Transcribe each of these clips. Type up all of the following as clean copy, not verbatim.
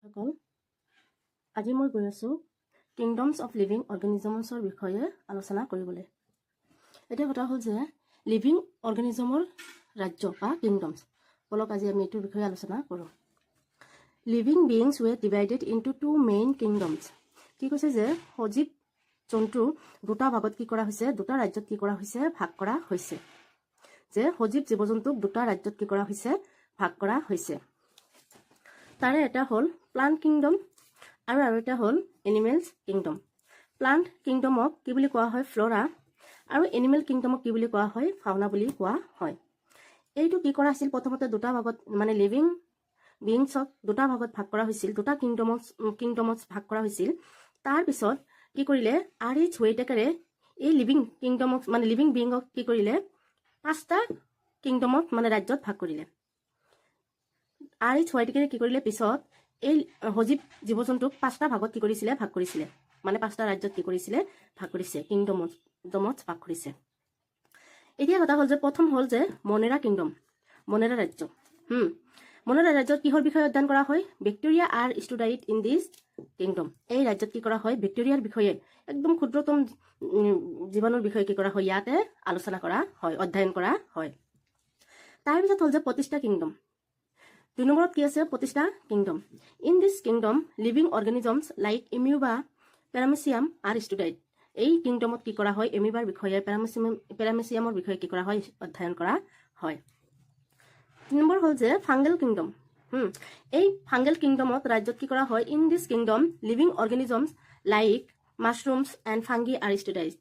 সকল আজি মই গৈ আছোঁ কিংডমছ অফ লিভিং অৰ্গেনিজমছৰ বিষয়ে আলোচনা কৰিবলৈ। এতিয়া কথা হ'ল যে লিভিং অৰ্গেনিজমৰ ৰাজ্য বা কিংডমছ, বলক আজি আমি এইটোৰ বিষয়ে আলোচনা কৰোঁ। Living beings were divided into two main kingdoms. কি কৈছে যে সজীৱ জন্তু দুটা ভাগত কি কৰা হৈছে, দুটা ৰাজ্যত কি কৰা হৈছে, ভাগ কৰা হৈছে। যে সজীৱ জীৱ জন্তুক দুটা ৰাজ্যত কি কৰা হৈছে, ভাগ কৰা হৈছে। তাৰে এটা হ'ল প্লান্ট কিংডম আৰু এটা হ'ল এনিমেলছ কিংডম। প্লান্ট কিংডমক কি বুলি কোৱা হয়, ফ্লৰা, আৰু এনিমেল কিংডমক কি বুলি কোৱা হয়, ফাউনা বুলি কোৱা হয়। এইটো কি কৰা হৈছিল, প্ৰথমতে দুটা ভাগত মানে লিভিং বিইংছক দুটা ভাগত ভাগ কৰা হৈছিল, দুটা কিংডমত ভাগ কৰা হৈছিল। তাৰপিছত কি কৰিলে, R.H. হুইটেকাৰে এই লিভিং কিংডমক মানে লিভিং বিইংক কি কৰিলে, 5টা কিংডমত মানে ৰাজ্যত ভাগ কৰিলে। R.H. হুইটেকাৰে কি কৰিলে, পিছত এই সজীৱ জীৱ জন্তুক 5টা ভাগত কি কৰিছিলে, ভাগ কৰিছিলে, মানে 5টা ৰাজ্যত কি কৰিছিলে, ভাগ কৰিছে, কিংডমত ভাগ কৰিছে। এতিয়া কথা হ'ল যে প্ৰথম হ'ল যে মনেৰা কিংডম, মনেৰা ৰাজ্য। মনেৰা ৰাজ্যত কিহৰ বিষয়ে অধ্যয়ন কৰা হয়, bacteria are studied in this kingdom. এই ৰাজ্যত কি কৰা হয়, বেক্টেৰিয়াৰ বিষয়ে, একদম ক্ষুদ্ৰতম জীৱাণুৰ বিষয়ে কি কৰা হয়, ইয়াতে আলোচনা কৰা হয়, অধ্যয়ন কৰা হয়। তাৰপিছত হ'ল যে প্ৰতিষ্ঠা কিংডম। 2 নম্বৰত কি আছে, Protista kingdom. In this kingdom living organisms like amoeba, paramecium are studied. এই কিংডমত কি কৰা হয়, এমিউবাৰ বিষয়ে, পেৰামেচিয়ামৰ বিষয়ে কি কৰা হয়, অধ্যয়ন কৰা হয়। 3 নম্বৰ হ'ল যে ফাংগেল কিংডম। এই ফাংগেল কিংডমত ৰাজ্যত কি কৰা হয়, in this kingdom living organisms like mushrooms and fungi are studied.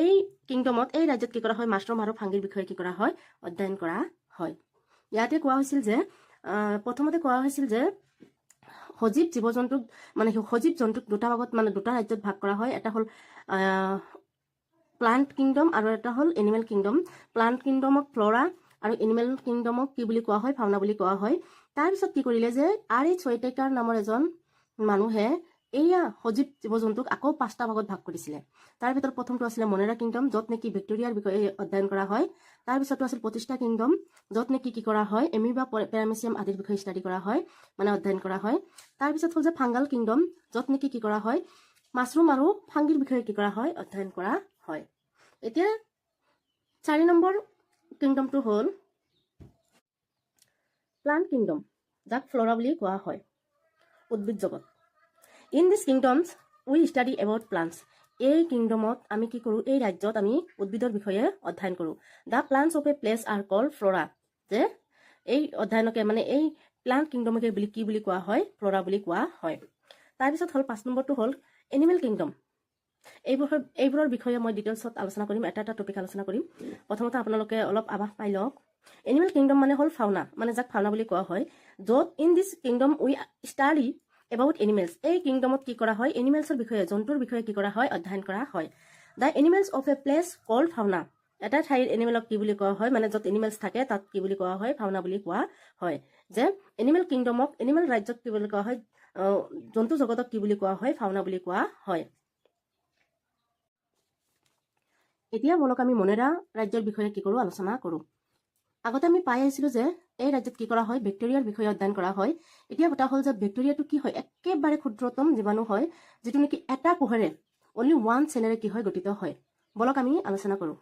এই কিংডমত, এই ৰাজ্যত কি কৰা হয়, মাছৰুম আৰু ফাংগিৰ বিষয়ে কি কৰা হয়, অধ্যয়ন কৰা হয়। ইয়াতে কোৱা হৈছিল যে প্ৰথমতে কোৱা হৈছিল যে সজীৱ জীৱ জন্তুক মানে সজীৱ জন্তুক দুটা ভাগত মানে দুটা ৰাজ্যত ভাগ কৰা হয়। এটা হ'ল প্লান্ট কিংডম আৰু এটা হ'ল এনিমেল কিংডম। প্লান্ট কিংডমক ফ্লৰা আৰু এনিমেল কিংডমক কি বুলি কোৱা হয়, ফাউনা বুলি কোৱা হয়। তাৰপিছত কি কৰিলে যে R.H. হুইটেকাৰ নামৰ এজন মানুহে এইয়া সজীৱ জীৱ জন্তুক আকৌ 5টা ভাগত ভাগ কৰিছিলে। তাৰ ভিতৰত প্ৰথমটো আছিলে মনেৰা কিংডম, য'ত নেকি বেক্টেৰিয়াৰ বিষয়ে অধ্যয়ন কৰা হয়। তাৰপিছতো আছিল প্ৰতিষ্ঠা কিংডম, য'ত নেকি কি কৰা হয়, এমিবা, পেৰামেচিয়াম আদিৰ বিষয়ে ষ্টাডি কৰা হয়, মানে অধ্যয়ন কৰা হয়। তাৰপিছত হ'ল যে ফাংগাল কিংডম, য'ত নেকি কি কৰা হয়, মাছৰুম আৰু ফাংগিৰ বিষয়ে কি কৰা হয়, অধ্যয়ন কৰা হয়। এতিয়া 4 নম্বৰ কিংডমটো হ'ল প্লান্ট কিংডম, যাক ফ্লৰা বুলি কোৱা হয়, উদ্ভিদ জগত। In this kingdoms we study about plants. এই কিংডমত আমি কি কৰোঁ, এই ৰাজ্যত আমি উদ্ভিদৰ বিষয়ে অধ্যয়ন কৰোঁ। The plants of a place are called flora. যে এই অধ্যয়নকে মানে এই প্লান্ট কিংডমকে বুলি কি বুলি কোৱা হয়, ফ্লৰা বুলি কোৱা হয়। তাৰপিছত হ'ল 5 নম্বৰটো হ'ল এনিমেল কিংডম। এইবোৰৰ বিষয়ে মই ডিটেইলছত আলোচনা কৰিম, এটা এটা টপিক আলোচনা কৰিম। প্ৰথমতে আপোনালোকে অলপ আভাস পাই লওক। এনিমেল কিংডম মানে হ'ল ফাউনা, মানে যাক ফাউনা বুলি কোৱা হয়, য'ত in this kingdom we study about animals. এই কিংডমত কি কৰা হয়, এনিমেলছৰ বিষয়ে, জন্তুৰ বিষয়ে কি কৰা হয়, অধ্যয়ন কৰা হয়। The animals of a place called fauna. এটা ঠাইৰ এনিমেলক কি বুলি কোৱা হয়, মানে য'ত এনিমেলছ থাকে তাত কি বুলি কোৱা হয়, ফাউনা বুলি কোৱা হয়। যে এনিমেল কিংডমক, এনিমেল ৰাজ্যক কি বুলি কোৱা হয়, জন্তু জগতক কি বুলি কোৱা হয়, ফাউনা বুলি কোৱা হয়। এতিয়া বলক আমি মনেৰা ৰাজ্যৰ বিষয়ে কি কৰোঁ, আলোচনা কৰোঁ। আগতে আমি পাই আহিছিলোঁ যে এই ৰাজ্যত কি কৰা হয়, বেক্টেৰিয়াৰ বিষয়ে অধ্যয়ন কৰা হয়। এতিয়া কথা হ'ল যে বেক্টেৰিয়াটো কি হয়, একেবাৰে ক্ষুদ্ৰতম জীৱাণু হয়, যিটো নেকি এটা কোষেৰে, অনলি 1 চেলেৰে কি হয়, গঠিত হয়। বলক আমি আলোচনা কৰোঁ।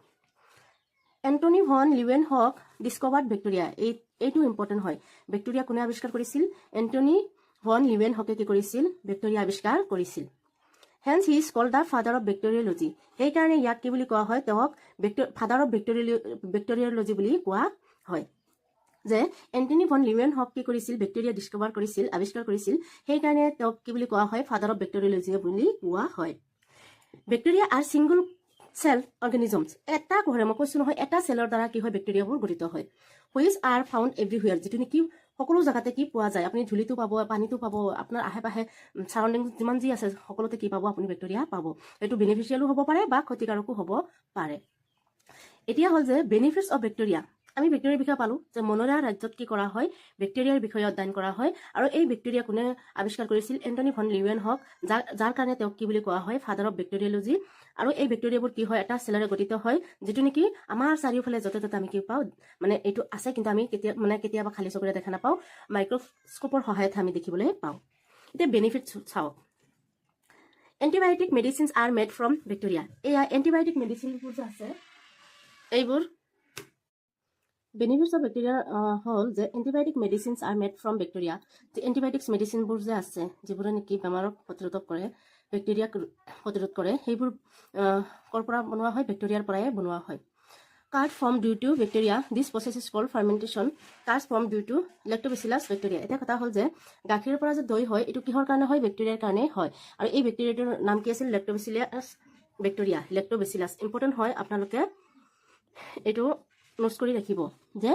এণ্টনি ভন লিউৱেনহক ডিছকভাৰ্ড বেক্টেৰিয়া। এইটো ইম্পৰ্টেণ্ট হয়। বেক্টেৰিয়া কোনে আৱিষ্কাৰ কৰিছিল, এণ্টনি ভন লিউৱেনহকে কি কৰিছিল, বেক্টেৰিয়া আৱিষ্কাৰ কৰিছিল। Hence he is called the father of bacteriology. সেইকাৰণে ইয়াক কি বুলি কোৱা হয়, তেওঁক ফাদাৰ অফ বেক্টেৰিয়লজি বুলি কোৱা হয়। যে এণ্টনি ভন লিউৱেনহক কি কৰিছিল, বেক্টেৰিয়া ডিছকভাৰ কৰিছিল, আৱিষ্কাৰ কৰিছিল, সেইকাৰণে তেওঁক কি বুলি কোৱা হয়, ফাদাৰ অফ বেক্টেৰিয়লজি বুলি কোৱা হয়। Bacteria are single cell organisms. এটা কোষেৰে, মই কৈছোঁ নহয়, এটা চেলৰ দ্বাৰা কি হয়, বেক্টেৰিয়াবোৰ গঠিত হয়। Which are found everywhere. যিটো নেকি সকলো জেগাতে কি পোৱা যায়, আপুনি ধূলিটো পাব, পানীটো পাব, আপোনাৰ আশে পাশে চাৰাউণ্ডিং যিমান যি আছে সকলোতে কি পাব, আপুনি বেক্টেৰিয়া পাব। এইটো বেনিফিচিয়েলো হ'ব পাৰে বা ক্ষতিকাৰকো হ'ব পাৰে। এতিয়া হ'ল যে বেনিফিটছ অফ বেক্টেৰিয়া। আমি বেক্টেৰিয়াৰ বিষয়ে পালোঁ যে মনেৰা ৰাজ্যত কি কৰা হয়, বেক্টেৰিয়াৰ বিষয়ে অধ্যয়ন কৰা হয়। আৰু এই বেক্টেৰিয়া কোনে আৱিষ্কাৰ কৰিছিল, এণ্টনি ভন লিউৱেনহক, যাৰ কাৰণে তেওঁক কি বুলি কোৱা হয়, ফাদাৰ অফ বেক্টেৰিয়লজি। আৰু এই বেক্টেৰিয়াবোৰ কি হয়, এটা চেলেৰে গঠিত হয়, যিটো নেকি আমাৰ চাৰিওফালে য'তে ত'তে আমি কি পাওঁ, মানে এইটো আছে, কিন্তু আমি কেতিয়াবা খালী চকুৰে দেখা নাপাওঁ, মাইক্ৰস্কোপৰ সহায়ত আমি দেখিবলৈ পাওঁ। এতিয়া বেনিফিট চাওক antibiotic medicines are made from bacteria এয়া এণ্টিবায়'টিক মেডিচিনবোৰ যে আছে এইবোৰ বেনিফিটছ অফ বেক্টেৰিয়া হ'ল যে antibiotic medicines are made from bacteria যে এণ্টিবায়'টিক্স মেডিচিনবোৰ যে আছে যিবোৰে নেকি বেমাৰক প্ৰতিৰোধক কৰে বেক্টেৰিয়াক প্ৰতিৰোধ কৰে সেইবোৰ ক'ৰ পৰা বনোৱা হয় বেক্টেৰিয়াৰ পৰাই বনোৱা হয় curd form due to bacteria this process is called fermentation curd form due to lactobacillus bacteria এটা কথা হ'ল যে গাখীৰৰ পৰা যে দৈ হয় এইটো কিহৰ কাৰণে হয় বেক্টেৰিয়াৰ কাৰণে হয় আৰু এই বেক্টেৰিয়াটোৰ নাম কি আছিল লেক্ট'বেচিলাছ বেক্টেৰিয়া লেক্ট'বেচিলাছ ইম্পৰ্টেণ্ট হয় আপোনালোকে এইটো নোট কৰি ৰাখিব যে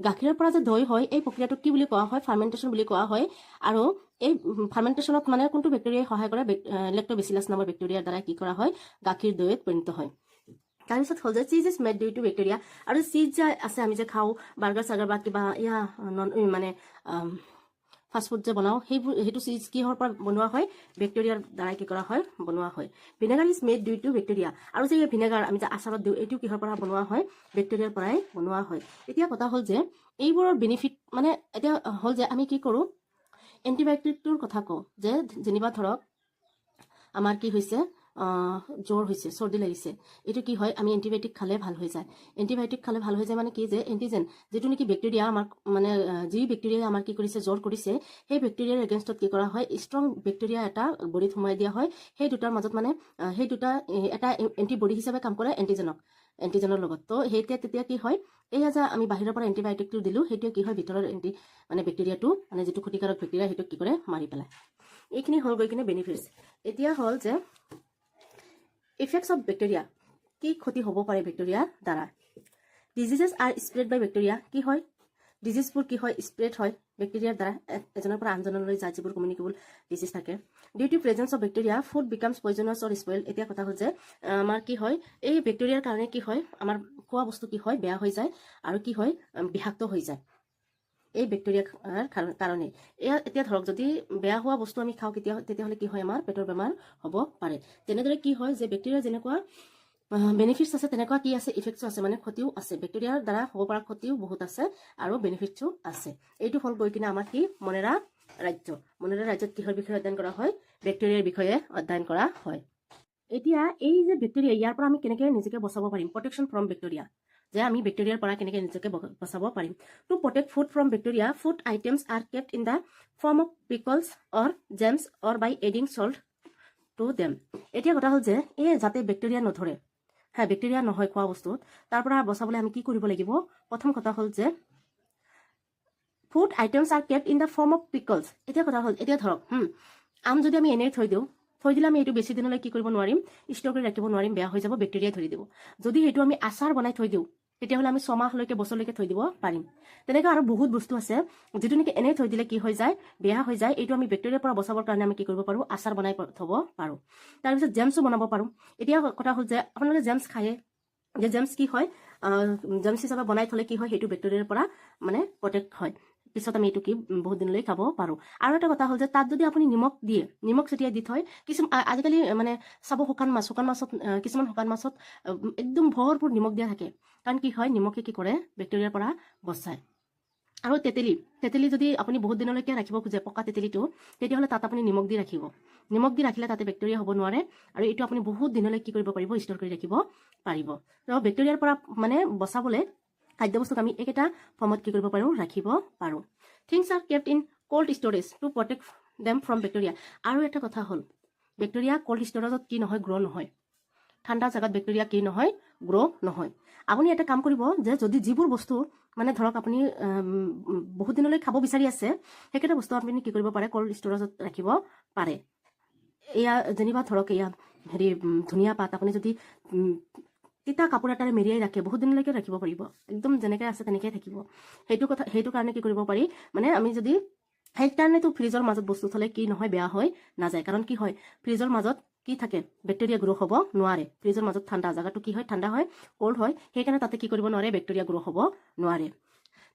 গাখীৰৰ পৰা যে দৈ হয় এই প্ৰক্ৰিয়াটোক কি বুলি কোৱা হয় ফাৰ্মেণ্টেশ্যন বুলি কোৱা হয় আৰু এই ফাৰ্মেণ্টেশ্যনত মানে কোনটো বেক্টেৰিয়াই সহায় কৰে লেক্ট'বেচিলাছ নামৰ বেক্টেৰিয়াৰ দ্বাৰা কি কৰা হয় গাখীৰ দৈত পৰিণত হয় তাৰপিছত হ'ল যে cheese is made due to bacteria আৰু চিজ যে আছে আমি যে খাওঁ বাৰ্গাৰ চাৰ্গাৰ বা কিবা এয়া মানে ফাষ্টফুড যে বনাওঁ সেইটো চিজ কিহৰ পৰা বনোৱা হয় বেক্টেৰিয়াৰ দ্বাৰাই কি কৰা হয় বনোৱা হয় vinegar is made due to bacteria আৰু যে এই ভিনেগাৰ আমি যে আচাৰত দিওঁ এইটো কিহৰ পৰা বনোৱা হয় বেক্টেৰিয়াৰ পৰাই বনোৱা হয় এতিয়া কথা হ'ল যে এইবোৰৰ বেনিফিট মানে এতিয়া হ'ল যে আমি কি কৰোঁ এণ্টিবায়'টিকটোৰ কথা কওঁ যে যেনিবা ধৰক আমাৰ কি হৈছে জ্বৰ হৈছে চৰ্দি লাগিছে এইটো কি হয় আমি এণ্টিবায়'টিক খালে ভাল হৈ যায় এণ্টিবায়'টিক খালে ভাল হৈ যায় মানে কি যে এণ্টিজেন যিটো নেকি বেক্টেৰিয়া আমাক মানে যি বেক্টেৰিয়াই আমাৰ কি কৰিছে জ্বৰ কৰিছে সেই বেক্টেৰিয়াৰ এগেইনষ্টত কি কৰা হয় ষ্ট্ৰং বেক্টেৰিয়া এটা বডিত সোমাই দিয়া হয় সেই দুটাৰ মাজত মানে সেই দুটা এটা এণ্টিবডি হিচাপে কাম কৰে এণ্টিজেনৰ লগত তো তেতিয়া কি হয় এয়া যে আমি বাহিৰৰ পৰা এণ্টিবায়'টিকটো দিলোঁ সেইটোৱে কি হয় ভিতৰৰ মানে বেক্টেৰিয়াটো মানে যিটো ক্ষতিকাৰক বেক্টেৰিয়া সেইটো কি কৰে মাৰি পেলায় এইখিনি হ'ল গৈ কিনে বেনিফিটছ এতিয়া হ'ল যে ইফেক্টছ অফ বেক্টেৰিয়া কি ক্ষতি হ'ব পাৰে বেক্টেৰিয়াৰ দ্বাৰা ডিজিজেছ আৰ স্প্ৰেড বাই বেক্টেৰিয়া কি হয় ডিজিজবোৰ কি হয় স্প্ৰেড হয় বেক্টেৰিয়াৰ দ্বাৰা এজনৰ পৰা আনজনলৈ যায় যিবোৰ কমিউনিকেবল ডিজিজ থাকে due to presence of bacteria food becomes poisonous or spoil এতিয়া কথা হ'ল যে আমাৰ কি হয় এই বেক্টেৰিয়াৰ কাৰণে কি হয় আমাৰ খোৱা বস্তু কি হয় বেয়া হৈ যায় আৰু কি হয় বিষাক্ত হৈ যায় এই বেক্টেৰিয়াৰ কাৰণে এতিয়া ধৰক যদি বেয়া হোৱা বস্তু আমি খাওঁ তেতিয়াহ'লে কি হয় আমাৰ পেটৰ বেমাৰ হ'ব পাৰে তেনেদৰে কি হয় যে বেক্টেৰিয়াৰ যেনেকুৱা বেনিফিটছ আছে তেনেকুৱা কি আছে ইফেক্টছো আছে মানে ক্ষতিও আছে বেক্টেৰিয়াৰ দ্বাৰা হ'ব পৰা ক্ষতিও বহুত আছে আৰু বেনিফিটছো আছে এইটো হ'ল গৈ কিনে আমাৰ কি মনেৰা ৰাজ্যত কিহৰ বিষয়ে অধ্যয়ন কৰা হয় বেক্টেৰিয়াৰ বিষয়ে অধ্যয়ন কৰা হয় এতিয়া এই যে বেক্টেৰিয়া ইয়াৰ পৰা আমি কেনেকৈ নিজকে বচাব পাৰিম প্ৰটেকশ্যন ফ্ৰম বেক্টেৰিয়া যে আমি বেক্টেৰিয়াৰ পৰা কেনেকৈ নিজকে বচাব পাৰিম to protect food from bacteria food items are kept in the form of pickles or jams or by adding salt to them এতিয়া কথা হ'ল যে এই যাতে বেক্টেৰিয়া নধৰে বেক্টেৰিয়া নহয় খোৱা বস্তুত তাৰ পৰা বচাবলৈ আমি কি কৰিব লাগিব প্ৰথম কথা হ'ল যে food items are kept in the form of pickles এতিয়া কথা হ'ল এতিয়া ধৰক আম যদি আমি এনেই থৈ দিলে আমি এইটো বেছি দিনলৈ কি কৰিব নোৱাৰিম ষ্ট'ৰ কৰি ৰাখিব নোৱাৰিম বেয়া হৈ যাব বেক্টেৰিয়াই ধৰি দিব যদি সেইটো আমি আচাৰ বনাই থৈ দিওঁ তেতিয়াহ'লে আমি ছমাহলৈকে বছৰলৈকে থৈ দিব পাৰিম তেনেকৈ আৰু বহুত বস্তু আছে যিটো নেকি এনেই থৈ দিলে কি হৈ যায় বেয়া হৈ যায় এইটো আমি বেক্টেৰিয়াৰ পৰা বচাবৰ কাৰণে আমি কি কৰিব পাৰোঁ আচাৰ বনাই থ'ব পাৰোঁ তাৰপিছত জেমছো বনাব পাৰোঁ এতিয়া কথা হ'ল যে আপোনালোকে জেমছ খায়ে যে জেমছ কি হয় জেমছ হিচাপে বনাই থ'লে কি হয় সেইটো বেক্টেৰিয়াৰ পৰা মানে প্ৰটেক্ট হয় পিছত আমি এইটো কি বহুত দিনলৈ খাব পাৰোঁ আৰু এটা কথা হ'ল যে তাত যদি আপুনি নিমখ ছটিয়াই দি থয় আজিকালি মানে চাব শুকান মাছত কিছুমান শুকান মাছত একদম ভৰপূৰ নিমখ দিয়া থাকে কাৰণ কি হয় নিমখে কি কৰে বেক্টেৰিয়াৰ পৰা বচায় আৰু তেতেলী যদি আপুনি বহুত দিনলৈকে ৰাখিব খোজে পকা তেতেলীটো তেতিয়াহ'লে তাত আপুনি নিমখ দি ৰাখিলে তাতে বেক্টেৰিয়া হ'ব নোৱাৰে আৰু এইটো আপুনি বহুত দিনলৈ কি কৰিব পাৰিব ষ্ট'ৰ কৰি ৰাখিব পাৰিব তো বেক্টেৰিয়াৰ পৰা মানে বচাবলৈ খাদ্যবস্তুক আমি একেটা ফৰ্মত কি কৰিব পাৰোঁ ৰাখিব পাৰোঁ things R kept in cold storage to protect them from bacteria আৰু এটা কথা হ'ল বেক্টেৰিয়া কোল্ড ষ্ট'ৰেজত কি নহয় গ্ৰ' নহয় ঠাণ্ডা জেগাত বেক্টেৰিয়া কি নহয় গ্ৰ' নহয় আপুনি এটা কাম কৰিব যে যদি যিবোৰ বস্তু মানে ধৰক আপুনি বহুত দিনলৈ খাব বিচাৰি আছে সেইকেইটা বস্তু আপুনি কি কৰিব পাৰে কোল্ড ষ্ট'ৰেজত ৰাখিব পাৰে এয়া যেনিবা ধৰক এয়া ধনিয়া পাত আপুনি যদি তিতা কাপোৰ এটাৰে মেৰিয়াই ৰাখে বহুত দিনলৈকে ৰাখিব পাৰিব একদম যেনেকৈ আছে তেনেকৈ থাকিব সেইটো কাৰণে কি কৰিব পাৰি মানে আমি যদি সেইকাৰণেতো ফ্ৰিজৰ মাজত বস্তু থ'লে কি নহয় বেয়া হৈ নাযায় কাৰণ কি হয় ফ্ৰিজৰ মাজত কি থাকে বেক্টেৰিয়া গ্ৰ' হ'ব নোৱাৰে ফ্ৰিজৰ মাজত ঠাণ্ডা জেগাটো কি হয় ঠাণ্ডা হয় কোল্ড হয় সেইকাৰণে তাতে কি কৰিব নোৱাৰে বেক্টেৰিয়া গ্ৰ' হ'ব নোৱাৰে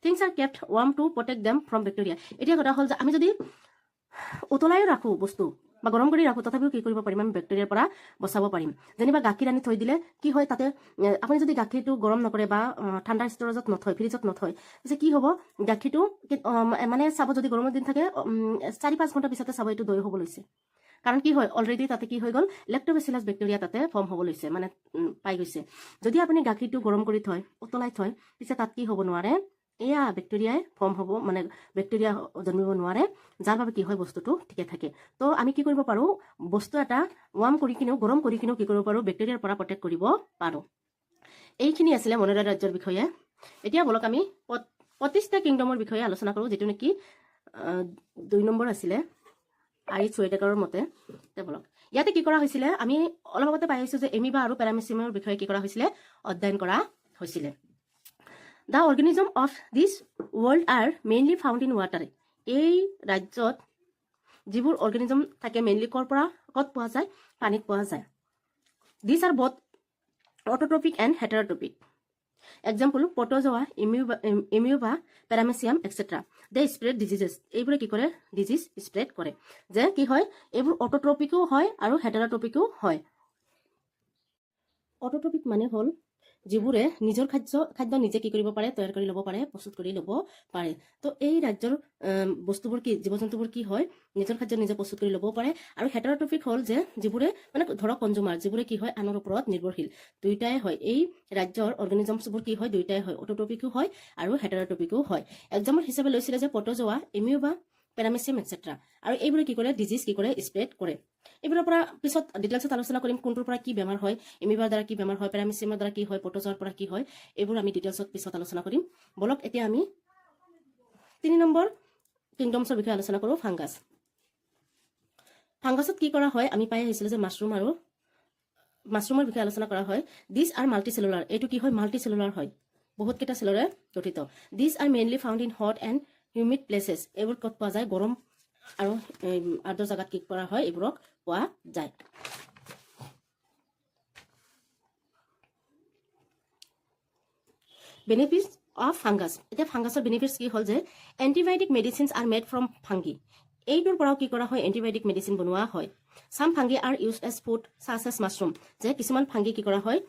things R kept warm to protect them from bacteria এতিয়া কথা হ'ল যে আমি যদি উতলাইও ৰাখোঁ বস্তু বা গৰম কৰি ৰাখোঁ তথাপিও কি কৰিব পাৰিম আমি বেক্টেৰিয়াৰ পৰা বচাব পাৰিম। যেনিবা গাখীৰ আনি থৈ দিলে কি হয় তাতে আপুনি যদি গাখীৰটো গৰম নকৰে বা ঠাণ্ডা ষ্ট'ৰেজত নথয় ফ্ৰিজত নথয় যে কি হ'ব গাখীৰটো মানে চাব যদি গৰমৰ দিন থাকে 4-5 ঘণ্টা পিছতে চাব এইটো দৈ হ'ব লৈছে। কাৰণ কি হয় অলৰেডি তাতে কি হৈ গ'ল লেক্টোবেচিলাছ বেক্টেৰিয়া তাতে ফৰ্ম হ'ব লৈছে মানে পাই গৈছে। যদি আপুনি গাখীৰটো গৰম কৰি থয় উতলাই থয় পিছে তাত কি হ'ব নোৱাৰে এয়া বেক্টেৰিয়াই ফৰ্ম হ'ব মানে বেক্টেৰিয়া জন্মিব নোৱাৰে যাৰ বাবে কি হয় বস্তুটো ঠিকে থাকে। তো আমি কি কৰিব পাৰোঁ বস্তু এটা ৱাৰ্ম কৰি কিনেও গৰম কৰি কিনেও কি কৰিব পাৰোঁ বেক্টেৰিয়াৰ পৰা প্ৰটেক্ট কৰিব পাৰোঁ। এইখিনি আছিলে মনেৰা ৰাজ্যৰ বিষয়ে। এতিয়া বলক আমি প্ৰতিষ্ঠা কিংডমৰ বিষয়ে আলোচনা কৰোঁ যিটো নেকি 2 নম্বৰ আছিলে আৰিচ ৱেটেকাৰৰ মতে। বলক ইয়াতে কি কৰা হৈছিলে আমি অলপ আগতে পাই আহিছোঁ যে এমিবা আৰু পেৰামেচিয়ামৰ বিষয়ে কি কৰা হৈছিলে অধ্যয়ন কৰা হৈছিলে। The organism of this world are mainly found in water. এই ৰাজ্যত যিবোৰ অৰ্গেনিজম থাকে মেইনলি ক'ত পোৱা যায় পানীত পোৱা যায়। These are both autotrophic and heterotrophic. Example protozoa, amoeba, paramecium, etc. They spread diseases. এইবোৰে কি কৰে ডিজিজ স্প্ৰেড কৰে। যে কি হয় এইবোৰ অটোট্ৰপিকো হয় আৰু হেটাৰট্ৰপিকো হয়। অটোট্ৰপিক মানে হ'ল যিবোৰে নিজৰ খাদ্য নিজে কি কৰিব পাৰে তৈয়াৰ কৰি ল'ব পাৰে প্ৰস্তুত কৰি ল'ব পাৰে। তো এই ৰাজ্যৰ বস্তুবোৰ কি জীৱ জন্তুবোৰ কি হয় নিজৰ খাদ্য নিজে প্ৰস্তুত কৰি ল'ব পাৰে। আৰু হেটাৰট্ৰপিক হ'ল যে যিবোৰে মানে ধৰক কনজুমাৰ যিবোৰে কি হয় আনৰ ওপৰত নিৰ্ভৰশীল দুয়োটাই হয়। এই ৰাজ্যৰ অৰ্গেনিজমছবোৰ কি হয় দুয়োটাই হয় অটোট্ৰপিকো হয় আৰু হেটাৰট্ৰপিকো হয়। এক্সাম্পল হিচাপে লৈছিলে যে প্ৰটোজোৱা এমিউবা পেৰামেচিয়াম এটচেট্ৰা। আৰু এইবোৰে কি কৰে ডিজিজ কি কৰে স্প্ৰেড কৰে। এইবোৰৰ পৰা পিছত ডিটেইলছত আলোচনা কৰিম কোনটোৰ পৰা কি বেমাৰ হয় এমিবাৰ দ্বাৰা কি বেমাৰ হয় পেৰামেচিয়ামৰ দ্বাৰা কি হয় প্ৰটোজোৱাৰ পৰা কি হয় এইবোৰ আমি ডিটেইলছত পিছত আলোচনা কৰিম। বলক এতিয়া আমি 3 নম্বৰ কিংডমছৰ বিষয়ে আলোচনা কৰোঁ ফাংগাছ। ফাংগাছত কি কৰা হয় আমি পাই আহিছিলোঁ যে মাছৰুমৰ বিষয়ে আলোচনা কৰা হয়। দিছ আৰ মাল্টি চেলুলাৰ এইটো কি হয় মাল্টি চেলুলাৰ হয় বহুতকেইটা চেলৰে গঠিত। This are mainly found in hot and humid places. এইবোৰ ক'ত পোৱা যায় গৰম আৰু আৰ্দ্ৰ জাগাত কি কৰা হয় এইবোৰক পোৱা যায়। Benefits of fungus. এতিয়া ফাংগাছৰ বেনিফিটছ কি হ'ল যে antibiotic medicines are made from fungi. এইটোৰ পৰাও কি কৰা হয় এণ্টিবায়'টিক মেডিচিন বনোৱা হয়। Some fungi are use as food such as mushroom. যে কিছুমান ফাংগি কি কৰা হয়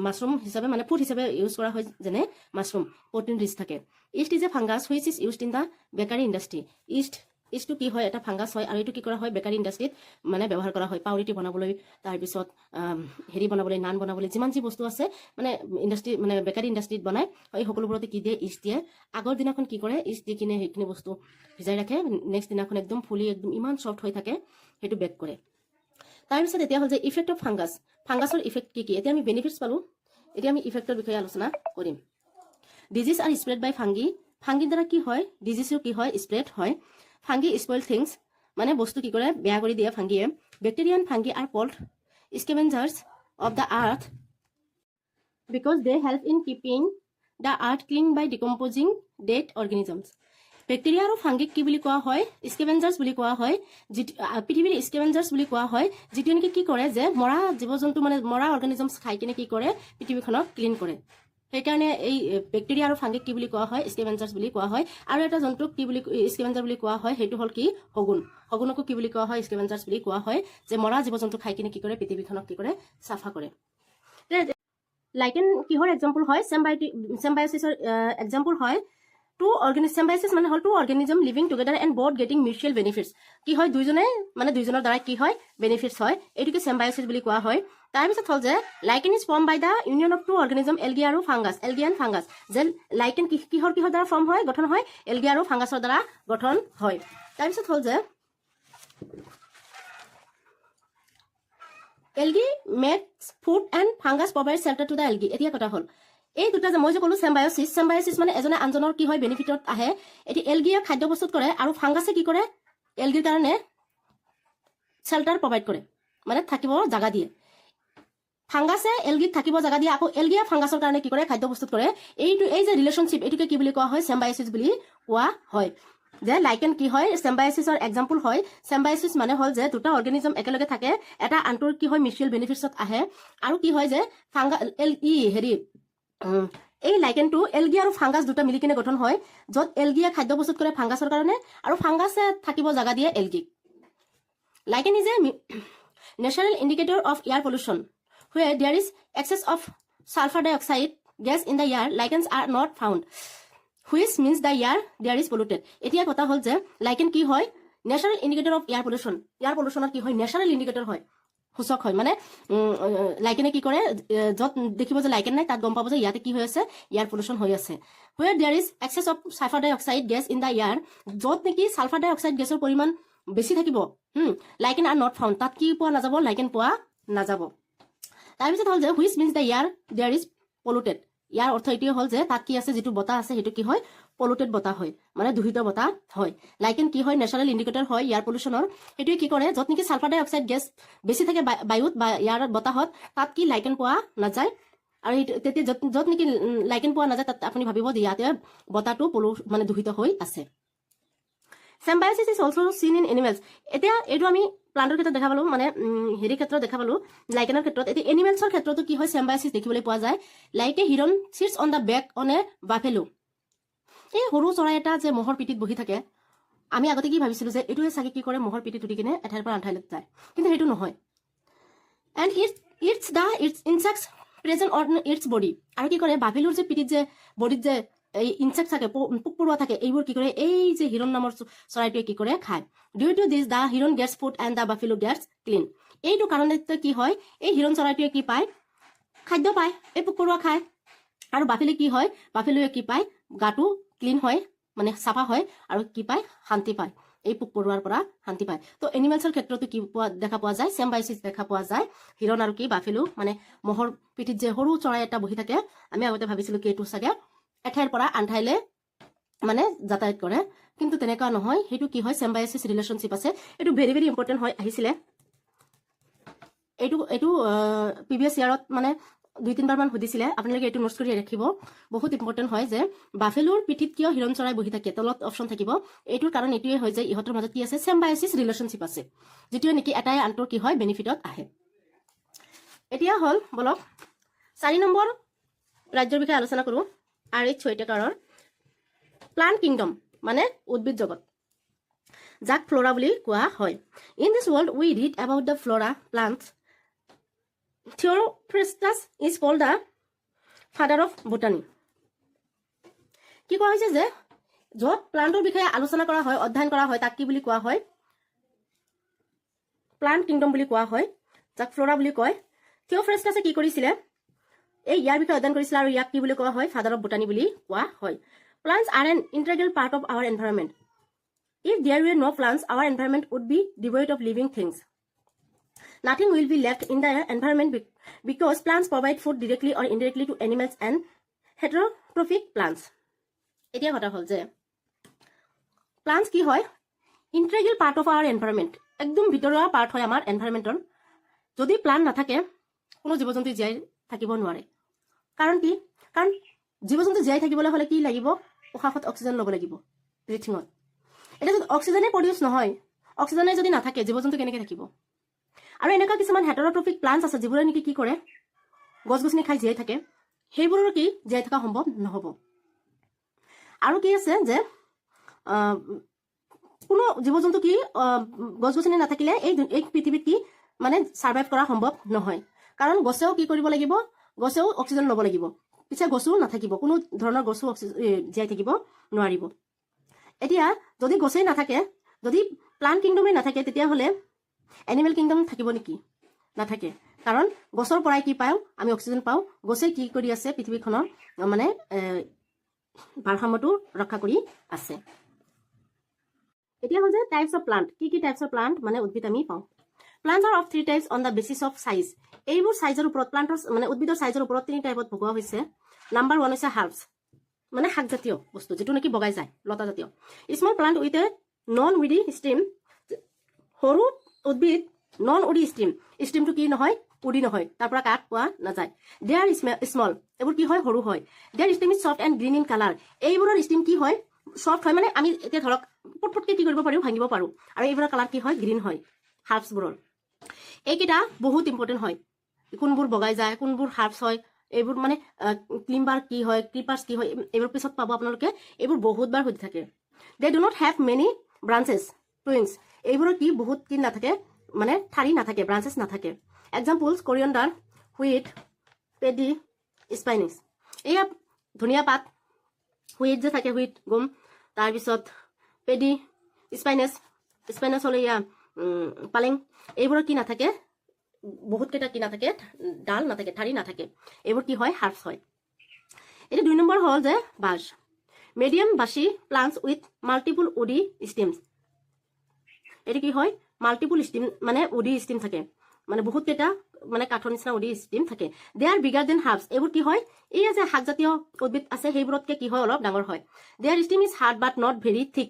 মাছৰুম হিচাপে মানে ফুড হিচাপে ইউজ কৰা হয় যেনে মাছৰুম প্ৰটিন ৰিচ থাকে। Yeast is a fungus which is used in the bakery industry. ইষ্টটো কি হয় এটা ফাংগাছ হয় আৰু এইটো কি কৰা হয় বেকাৰী ইণ্ডাষ্ট্ৰিত মানে ব্যৱহাৰ কৰা হয় পাউৰুটি বনাবলৈ তাৰপিছত হেৰি বনাবলৈ নান বনাবলৈ যিমান যি বস্তু আছে মানে ইণ্ডাষ্ট্ৰি মানে বেকাৰী ইণ্ডাষ্ট্ৰিত বনায় এই সকলোবোৰতে কি দিয়ে ইষ্ট দিয়ে। আগৰ দিনাখন কি কৰে ইষ্ট দি কিনে সেইখিনি বস্তু ভিজাই ৰাখে নেক্সট দিনাখন একদম ফুলি একদম ইমান চফ্ট হৈ থাকে সেইটো বেক কৰে। তাৰপিছত এতিয়া হ'ল যে ইফেক্ট অফ ফাংগাছ। ফাংগাছৰ ইফেক্ট কি কি এতিয়া আমি বেনিফিটছ পালোঁ এতিয়া আমি ইফেক্টৰ বিষয়ে আলোচনা কৰিম। ডিজিজ আৰ স্প্ৰেড বাই ফাংগি। ফাংগিৰ দ্বাৰা কি হয় ডিজিজো কি হয় স্প্ৰেড হয়। ফাংগি স্পইল থিংছ মানে বস্তু কি কৰে বেয়া কৰি দিয়ে ফাংগিয়ে। Bacteria and fungi are called scavengers of the earth because they help in keeping the earth clean by decomposing dead organisms. Bacteria আৰু ফাংগিক কি বুলি কোৱা হয় স্কেভেঞ্জাৰ্ছ বুলি কোৱা হয়। পৃথিৱীৰ স্কেভেঞ্জাৰ্ছ বুলি কোৱা হয় যিটো নেকি কি কৰে যে মৰা জীৱ জন্তু মানে মৰা অৰ্গেনিজমছ খাই কিনে কি কৰে পৃথিৱীখনক ক্লিন কৰে। সেইকাৰণে এই বেক্টেৰিয়া আৰু ফাংগিক কি বুলি কোৱা হয় স্কেভেঞ্জাৰ্ছ বুলি কোৱা হয়। আৰু এটা জন্তুক কি বুলি স্কেভেঞ্জাৰ বুলি কোৱা হয় সেইটো হ'ল কি শগুন। শগুনকো কি বুলি কোৱা হয় স্কেভেঞ্জাৰ্ছ বুলি কোৱা হয় যে মৰা জীৱ জন্তু খাই কিনে কি কৰে পৃথিৱীখনক কি কৰে চাফা কৰে। লাইকেন কিহৰ এক্সাম্পল হয় চেম্বায়চিছৰ এক্সাম্পল হয় চেম্বায়চিছ মানে হ'ল two organism living together and both getting mutual benefits. কি হয় দুইজনৰ দ্বাৰা কি হয় বেনিফিটছ হয় এইটোকে চেম্বায়চিছ বুলি কোৱা হয়। তাৰপিছত হ'ল যে lichen is form by the union of two organism algae আৰু ফাংগাছ এলগি এণ্ড ফাংগাছ। যে লাইকেন কিহৰ দ্বাৰা ফৰ্ম হয় গঠন হয় এলগি আৰু ফাংগাছৰ দ্বাৰা গঠন হয়। তাৰপিছত হ'ল যে algae makes food and fungus provide shelter to the algae. এতিয়া কথা হ'ল এই দুটা যে মই যে ক'লো চেম্বায়চিছ মানে এজনে আনজনৰ কি হয় বেনিফিটত আহে। এতিয়া এলগিয়ে খাদ্য প্ৰস্তুত কৰে আৰু ফাংগাছে কি কৰে এলগিৰ কাৰণে চেল্টাৰ প্ৰভাইড কৰে মানে থাকিব জাগা দিয়ে। ফাংগাছে এলগিক থাকিব জাগা দিয়ে আকৌ এলগিয়ে ফাংগাছৰ কাৰণে কি কৰে খাদ্য প্ৰস্তুত কৰে। এই যে ৰিলেশ্যনশ্বিপ এইটোকে কি বুলি কোৱা হয় চেম্বায়চিছ বুলি কোৱা হয়। যে লাইকেন কি হয় চেম্বায়চিছৰ এক্সাম্পল হয়। চেম্বায়চিছ মানে হ'ল যে দুটা অৰ্গেনিজম একেলগে থাকে এটা আনটোৰ কি হয় মিউচুৱেল বেনিফিটছত আহে। আৰু কি হয় যে এই লাইকেনটো এলগি আৰু ফাংগাছ দুটা মিলি কিনে গঠন হয় য'ত এলগিয়ে খাদ্য প্ৰস্তুত কৰে ফাংগাছৰ কাৰণে আৰু ফাংগাছে থাকিব জাগা দিয়ে এলগিক। Lichen is a natural indicator of air pollution. Where there is excess of sulfur dioxide gas in the air, lichens are not found. Which means the air there is polluted. এতিয়া কথা হল যে lichen কি হয় natural indicator of air pollution air পলিউশনৰ কি হয় ন্যাচাৰাল ইন্ডিকেটৰ হয় সূচক হয় মানে লাইকেনে কি কৰে যত দেখিব যে লাইকেন নাই তাত গম পাব যে ইয়াতে কি হৈ আছে এয়ার পলিউশন হৈ আছে where there is excess of sulfur dioxide gas in the air যত নেকি সালফার ডাইঅক্সাইড গেছৰ পৰিমাণ বেছি থাকিব লাইকেন আৰ নট ফাউন্ড তাত কি পোৱা নাযাব লাইকেন পোৱা নাযাব তাৰপিছত হ'ল যে which means the air there is polluted ইয়াৰ অৰ্থ এইটোৱে হ'ল যে তাত কি আছে যিটো বতাহ আছে সেইটো কি হয় পলিউটেড বতাহ হয় মানে দূষিত বতাহ হয় লাইকেন কি হয় ন্যাচারাল ইন্ডিকেটৰ হয় ইয়াৰ পলিউশনৰ এইটোৱে কি কৰে যত নেকি সালফাৰ ডাইঅক্সাইড গেছ বেছি থাকে বায়ুত বা ইয়াৰ বতাহত তাত কি লাইকেন পোৱা নাযায় আৰু তেতিয়া যত নেকি লাইকেন পোৱা নাযায় তাত আপুনি ভাবিব যে ইয়াতে বতাহটো মানে দূষিত হৈ আছে Symbiosis is also seen in animals. এতিয়া এইটো আমি প্লান্টৰ ক্ষেত্ৰত দেখা পালো মানে হেৰি ক্ষেত্ৰত দেখা পালো লাইকেনৰ ক্ষেত্ৰত এতিয়া এনিমেলছৰ ক্ষেত্ৰতো কি হয় symbiosis দেখিবলৈ পোৱা যায় like a heron sits on the back on a buffalo এই সৰু চৰাই এটা যে মহৰ পিঠিত বহি থাকে আমি আগতে কি ভাবিছিলো যে এইটোৱে চাগে কি কৰে মহৰ পিঠিত উঠি কিনে এঠাইৰ পৰা আনঠাইলৈ যায় কিন্তু সেইটো নহয় and it's the insects present on its body আৰু কি কৰে বাফেলোৰ যে পিঠিত যে বডিত যে এই ইনসেক্ট থাকে পোক পৰুৱা থাকে এইবোৰ কি কৰে এই যে হিৰণ নামৰ চৰাইটোৱে কি কৰে খায় due to this the heron gets food and the buffalo gets clean এইটো কাৰণতে কি হয় এই হিৰণ চৰাইটোৱে কি পায় খাদ্য পায় এই পোক পৰুৱা খায় আৰু বাফেলো কি হয় বাফেলোৱে কি পায় গাটো ক্লিন হয় মানে চাফা হয় আৰু কি পায় শান্তি পায় এই পোক পৰুৱাৰ পৰা শান্তি পায় তো এনিমেলছৰ ক্ষেত্ৰতো কি দেখা পোৱা যায় symbiosis দেখা পোৱা যায় হিৰণ আৰু কি বাফেলো মানে মহৰ পিঠিত যে সৰু চৰাই এটা বহি থাকে আমি আগতে ভাবিছিলো কি এইটো চাগে এঠাইৰ পৰা আনঠাইলে মানে যাতায়াত কৰে কিন্তু তেনেকুৱা নহয় হেতু কি হয় symbiosis ৰিলেশনশিপ আছে এটো ভেৰি ভেৰি ইম্পৰ্টেন্ট হয় আহিছিলে এটো প্ৰিভিয়াস ইয়াৰত মানে 2-3 বাৰ মান সুধিছিলে আপোনালোকে এটো নোটছ কৰি ৰাখিব বহুত ইম্পৰ্টেন্ট হয় যে বাফেলোৰ পিঠিত কিয় হিৰণ চৰাই বহি থাকে তলত অপচন থাকিব এইটোৰ কাৰণ এইটোৱে হয় যে ইহতৰ মাজত কি আছে symbiosis ৰিলেশনশিপ আছে যেটো নেকি এটাই আনটোৰ কি হয় বেনিফিটত আহে এতিয়া হল বলক 4 নম্বৰ ৰাজ্যৰ বিষয়ে আলোচনা কৰো RH ছয়টাকাৰৰ প্লান্ট কিংডম মানে উদ্ভিদ জগত যাক ফ্লোৰা বুলি কোৱা হয় in this world we read about the flora plants Theophrastus is called the father of botany কি কোৱা হৈছে যে যত প্লান্টৰ বিষয়ে আলোচনা কৰা হয় অধ্যয়ন কৰা হয় তাক কি বুলি কোৱা হয় প্লান্ট কিংডম বুলি কোৱা হয় যাক ফ্লোৰা বুলি কয় Theophrastusে কি কৰিছিলে এই ইয়াৰ বিষয়ে অধ্যয়ন কৰিছিল আৰু ইয়াক কি বুলি কোৱা হয় ফাদাৰ অফ বটানী বুলি কোৱা হয় plants are an integral part of our environment if there were no plants our environment would be devoid of living things nothing will be left in the environment because plants provide food directly or indirectly to animals and heterotrophic plants এতিয়া কথা হল যে plants কি হয় integral part of our environment একদম ভিতৰুৱা part হয় আমাৰ এনভায়ৰনমেন্টৰ যদি প্লান্ট নাথাকে কোনো জীৱ-জন্তু জীয়াই থাকিব নোৱাৰে কাৰণ কি কাৰণ জীৱ-জন্তু জীয়াই থাকিবলৈ হলে কি লাগিব উশাহত অক্সিজেন ল'ব লাগিব ব্ৰিথিঙত এটা যদি অক্সিজেনে প্ৰডিউস নহয় অক্সিজেনে যদি নাথাকে জীৱ-জন্তু কেনেকৈ থাকিব আৰু এনেকুৱা কিছুমান হেটাৰট্ৰফিক প্লান্টছ আছে যিবোৰে নেকি কি কৰে গছ-গছনি খাই জীয়াই থাকে সেইবোৰৰ কি জীয়াই থকা সম্ভৱ নহব আৰু কি আছে যে কোনো জীৱ-জন্তু কি গছ-গছনি নাথাকিলে এই পৃথিৱীত কি মানে সাৰ্ভাইভ কৰা সম্ভৱ নহয় কাৰণ গছেও কি কৰিব লাগিব গছেও অক্সিজেন ল'ব লাগিব পিছে গছও নাথাকিব কোনো ধৰণৰ গছও জীয়াই থাকিব নোৱাৰিব এতিয়া যদি গছেই নাথাকে যদি প্লান্ট কিংডমে নাথাকে তেতিয়া হলে এনিমেল কিংডম থাকিব নেকি নাথাকে কাৰণ গছৰ পৰাই কি পাও আমি অক্সিজেন পাও গছে কি কৰি আছে পৃথিৱীখনৰ মানে ভাৰসাম্যটো ৰক্ষা কৰি আছে এতিয়া হল যে টাইপস অফ প্লান্ট কি টাইপস অফ প্লান্ট মানে উদ্ভিদ আমি পাও Plants are of 3 types on the basis of size. এইবোৰ সাইজৰ ওপৰত প্লান্টৰ মানে উদ্ভিদৰ সাইজৰ ওপৰত 3 টাইপত ভগোৱা হৈছে নাম্বাৰ 1 হৈছে হাৰ্বস মানে শাকজাতীয় বস্তু যেটো নেকি বগাই যায় লতা জাতীয় small plant with a non Weedy stem সৰু উদ্ভিদ নন উডি স্টেমটো কি নহয় উডি নহয় তাৰ পৰা কাট পোৱা নাযায় দে আৰ স্মল এবোৰ কি হয় সৰু হয় their stem is soft and green in colour এইবোৰৰ স্টেম কি হয় সফট হয় মানে আমি এতিয়া ধৰক পটপটকে কি কৰিব পাৰো ভাঙিব পাৰো আৰু এইবোৰৰ কালাৰ কি হয় গ্ৰীন হয় হাৰ্বসবোৰৰ এইকেইটা বহুত ইম্পৰ্টেন্ট হয় কোনবোৰ বগাই যায় কোনবোৰ হাৰ্বস হয় এইবোৰ মানে ক্লিম্বাৰ কি হয় ক্ৰিপাৰ্স কি হয় এইবোৰ পিছত পাব আপোনালোকে এইবোৰ বহুতবাৰ হৈ থাকে they do not have many branches twigs এইবোৰৰ কি বহুত কি নাথাকে মানে ঠাৰি নাথাকে, ব্ৰাঞ্চেছ নাথাকে। Examples coriander, wheat, paddy, spinach. এয়া ধনিয়া পাত, হুইট যে থাকে, হুইট গম, তাৰপিছত পেডি, স্পাইনাছ, স্পাইনাছ হ'লে এয়া পালেং। এইবোৰৰ কি নাথাকে, বহুতকেইটা কি নাথাকে, ডাল নাথাকে, ঠাৰি নাথাকে। এইবোৰ কি হয়, হাৰ্বছ হয়। এতিয়া 2 নম্বৰ হ'ল যে বাঁচ, মিডিয়াম বাঁচি প্লান্টছ উইথ মাল্টিপুল উডি ষ্টিমছ। এইটো কি হয়, মাল্টিপুল ষ্টিম মানে উডি ষ্টিম থাকে, মানে বহুতকেইটা মানে কাঠৰ নিচিনা উডি ষ্টিম থাকে। দে আৰ বিগাৰ দেন হাৰ্বছ। এইবোৰ কি হয়, এই যে শাকজাতীয় উদ্ভিদ আছে সেইবোৰতকে কি হয়, অলপ ডাঙৰ হয়। Their stem is hard but not very thick.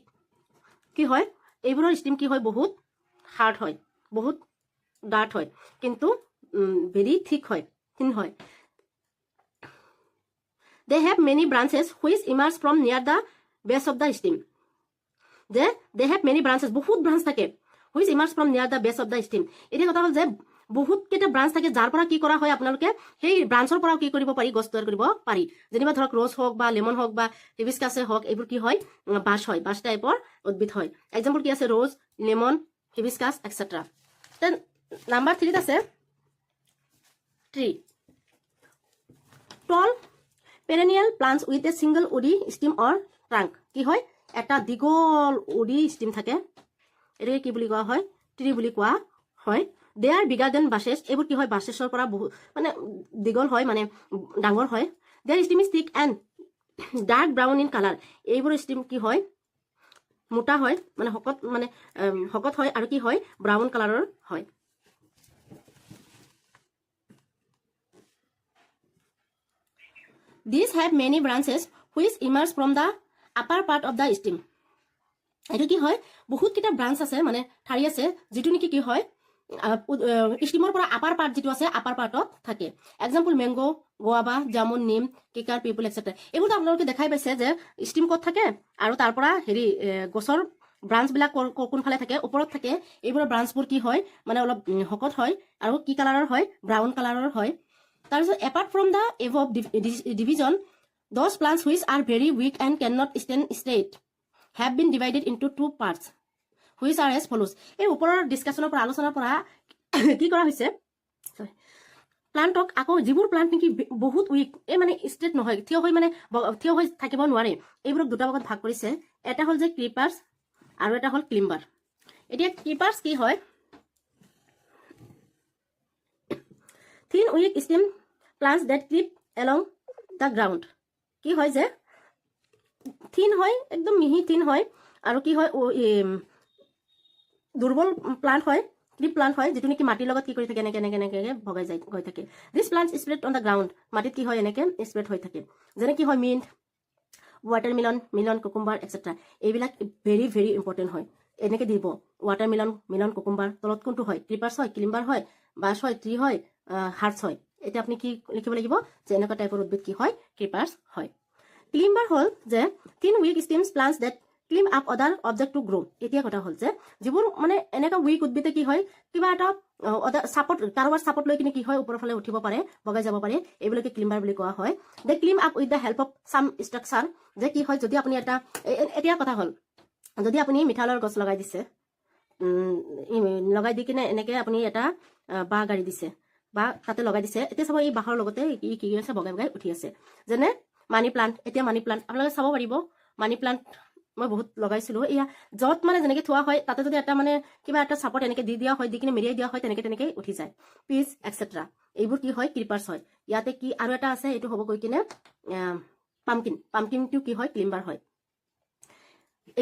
কি হয়, এইবোৰৰ ষ্টিম কি হয়, বহুত হাৰ্ড হয়, বহুত ডাঠ হয়, কিন্তু ভেৰি থিক হয়, থিন হয়। They have many branches which emerge from নিয়াৰ দ্য বেছ অফ দ্য ষ্টিম। যে দে হেভ মেনি ব্ৰাঞ্চেছ, বহুত ব্ৰাঞ্চ থাকে, হুইচ ইমাৰ্জ ফ্ৰম নিয়াৰ দ্য বেছ অফ দ্য ষ্টিম। এতিয়া কথা হ'ল যে বহুতকেইটা ব্ৰাঞ্চ থাকে, যাৰ পৰা কি কৰা হয়, আপোনালোকে সেই ব্ৰাঞ্চৰ পৰাও কি কৰিব পাৰি, গছ তৈয়াৰ কৰিব পাৰি। যেনিবা ধৰক ৰ'জ হওক বা লেমন হওক বা হিবিস্কাছে হওক, এইবোৰ কি হয়, বাঁচ হয়, বাঁচ টাইপৰ উদ্ভিদ হয়। এক্সাম্পল কি আছে, rose, lemon, hibiscus etcetera. Then number 3 আছে tree, tall perennial plants with a single woody stem or trunk. কি হয়, এটা দীঘল উডি ষ্টিম থাকে, এইটোকে কি বুলি কোৱা হয়, ট্ৰি বুলি কোৱা হয়। দে আৰ বিগাৰ দেন বাছেছ। এইবোৰ কি হয়, বাছেছৰ পৰা বহুত মানে দীঘল হয়, মানে ডাঙৰ হয়। দেয়াৰ ষ্টিম ইজ থিক and dark brown in colour. এইবোৰ ষ্টিম কি হয়, মোটা হয়, মানে শকত হয়, আৰু কি হয়, ব্ৰাউন কালাৰৰ হয়। These have many branches which emerge from the upper part of the stem. এইটো কি হয়, বহুতকেইটা ব্ৰাঞ্চ আছে, মানে ঠাৰি আছে, যিটো নেকি কি হয়, ষ্টিমৰ পৰা আপাৰ পাৰ্ট যিটো আছে, আপাৰ পাৰ্টত থাকে। এক্সাম্পল মেংগো, গোৱাবা, জামুন, নিম, কেকাৰ, পিপল এক্সেট্ৰা। এইবোৰতো আপোনালোকে দেখাই পাইছে যে ষ্টিম ক'ত থাকে, আৰু তাৰ পৰা হেৰি গছৰ ব্ৰাঞ্চবিলাক কোনফালে থাকে, ওপৰত থাকে। এইবোৰৰ ব্ৰাঞ্চবোৰ কি হয়, মানে অলপ শকত হয়, আৰু কি কালাৰৰ হয়, ব্ৰাউন কালাৰৰ হয়। তাৰপিছত apart from the above division, those plants which are very weak and can not stand straight have been divided into 2 parts which are as follows. এই ওপৰৰ ডিছকাশ্যনৰ পৰা, আলোচনাৰ পৰা কি কৰা হৈছে, প্লান্টক আকৌ যিবোৰ প্লান্ট নেকি বহুত উইক, এই মানে ষ্ট্ৰেট নহয়, থিয় হৈ থাকিব নোৱাৰে, এইবোৰক দুটা ভাগত ভাগ কৰিছে। এটা হ'ল যে ক্ৰিপাৰ্ছ আৰু এটা হ'ল ক্লিম্বাৰ। এতিয়া ক্ৰিপাৰ্ছ কি হয়, thin weak stem plants that creep along the ground. কি হয় যে থিন হয়, একদম মিহি থিন হয়, আৰু কি হয়, দুৰ্বল প্লান্ট হয়, ক্লিপ প্লান্ট হয়, যিটো নেকি মাটিৰ লগত কি কৰি থাকে, এনেকে এনেকে এনেকে ভগাই যায় গৈ থাকে। This plant spread on the ground, মাটিত কি হয়, এনেকে স্প্ৰেড হৈ থাকে। যেনে কি হয়, মিণ্ট, ৱাটাৰমেলন, কুকুম্বাৰ এক্সেট্ৰা। এইবিলাক ভেৰি ভেৰি ইম্পৰ্টেণ্ট হয়, এনেকে দিব। ৱাটাৰমেলন, কুকুম্বাৰ, তলত কোনটো হয়, ক্লিপাৰ্ছ হয়, ক্লিম্বাৰ হয়, বাঁচ হয়, ট্ৰি হয়, হাৰ্টছ হয়। এতিয়া আপুনি কি লিখিব লাগিব, যে এনেকুৱা টাইপৰ উদ্ভিদ কি হয়, ক্লিপাৰ্ছ হয়। ক্লিম্বাৰ হ'ল যে থিন উইক ষ্টিমছ প্লান্টছ ডেট ক্লিম আপ আদাৰ অবজেক্ট টু গ্ৰ'। এতিয়া কথা হ'ল যে যিবোৰ মানে এনেকুৱা উইক উদ্ভিদে কি হয়, কিবা এটা চাপৰ্ট, কাৰোবাৰ চাপৰ্ট লৈ কিনে কি হয়, ওপৰৰ ফালে উঠিব পাৰে, বগাই যাব পাৰে, এইবিলাকে ক্লিম্বাৰ বুলি কোৱা হয়। They climb up with the help of some structure. যে কি হয়, যদি আপুনি এতিয়া কথা হ'ল, যদি আপুনি মিঠালৰ গছ লগাই দিছে, লগাই দি কিনে এনেকে আপুনি এটা বাঁহ গাড়ি দিছে, বা তাতে লগাই দিছে, এতিয়া চাব এই বাঁহৰ লগতে কি আছে, বগাই বগাই উঠি আছে। যেনে মানি প্লান্ট। এতিয়া মানি প্লান্ট আপোনালোকে চাব পাৰিব, মানি প্লান্ট মই বহুত লগাইছিলোঁ। এয়া য'ত মানে যেনেকে থোৱা হয়, তাতে যদি এটা মানে কিবা এটা চাপৰ্ট এনেকে দি দিয়া হয়, দি কিনে মেৰিয়াই দিয়া হয়, তেনেকে উঠি যায়। Peach extra. এইবোৰ কি হয়, ক্ৰিপাৰ্ছ হয়। ইয়াতে কি আৰু এটা আছে, এইটো হ'ব গৈ কিনে পামকিনটো কি হয়, ক্লিম্বাৰ হয়।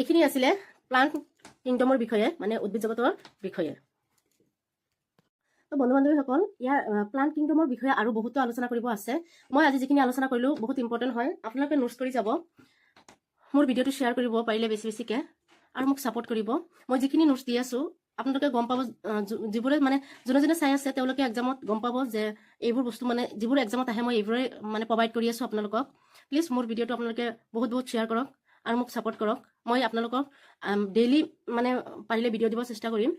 এইখিনি আছিলে প্লান্ট কিংডমৰ বিষয়ে, মানে উদ্ভিদ জগতৰ বিষয়ে। তো বন্ধু বান্ধৱীসকল, ইয়াৰ প্লান্ট কিংডমৰ বিষয়ে আৰু বহুতো আলোচনা কৰিব আছে। মই আজি যিখিনি আলোচনা কৰিলোঁ বহুত ইম্পৰ্টেণ্ট হয়, আপোনালোকে নোটছ কৰি যাব। মোৰ ভিডিঅ'টো শ্বেয়াৰ কৰিব পাৰিলে বেছিকৈ, আৰু মোক ছাপোৰ্ট কৰিব। মই যিখিনি নোটছ দি আছোঁ, আপোনালোকে গম পাব, যিবোৰে মানে যোনে চাই আছে, তেওঁলোকে এক্সামত গম পাব যে এইবোৰ বস্তু মানে যিবোৰ এক্সামত আহে, মই এইবোৰে মানে প্ৰভাইড কৰি আছোঁ আপোনালোকক। প্লিজ মোৰ ভিডিঅ'টো আপোনালোকে বহুত শ্বেয়াৰ কৰক, আৰু মোক ছাপোৰ্ট কৰক। মই আপোনালোকক ডেইলি মানে পাৰিলে ভিডিঅ' দিব চেষ্টা কৰিম,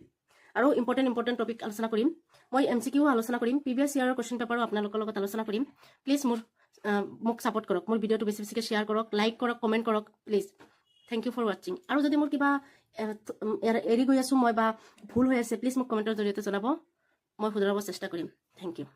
আৰু ইম্পৰ্টেণ্ট টপিক আলোচনা কৰিম। মই MCQ আলোচনা কৰিম, প্ৰিভিয়াছ ইয়াৰৰ কুৱেশ্যন পেপাৰো আপোনালোকৰ লগত আলোচনা কৰিম। প্লিজ মোক ছাপোৰ্ট কৰক, মোৰ ভিডিঅ'টো বেছিকৈ শ্বেয়াৰ কৰক, লাইক কৰক, কমেণ্ট কৰক, প্লিজ। থেংক ইউ ফৰ ৱাচিং। আৰু যদি মোৰ কিবা এৰি গৈ আছোঁ মই বা ভুল হৈ আছে, প্লিজ মোক কমেণ্টৰ জৰিয়তে জনাব, মই শুধৰাব চেষ্টা কৰিম। Thank U.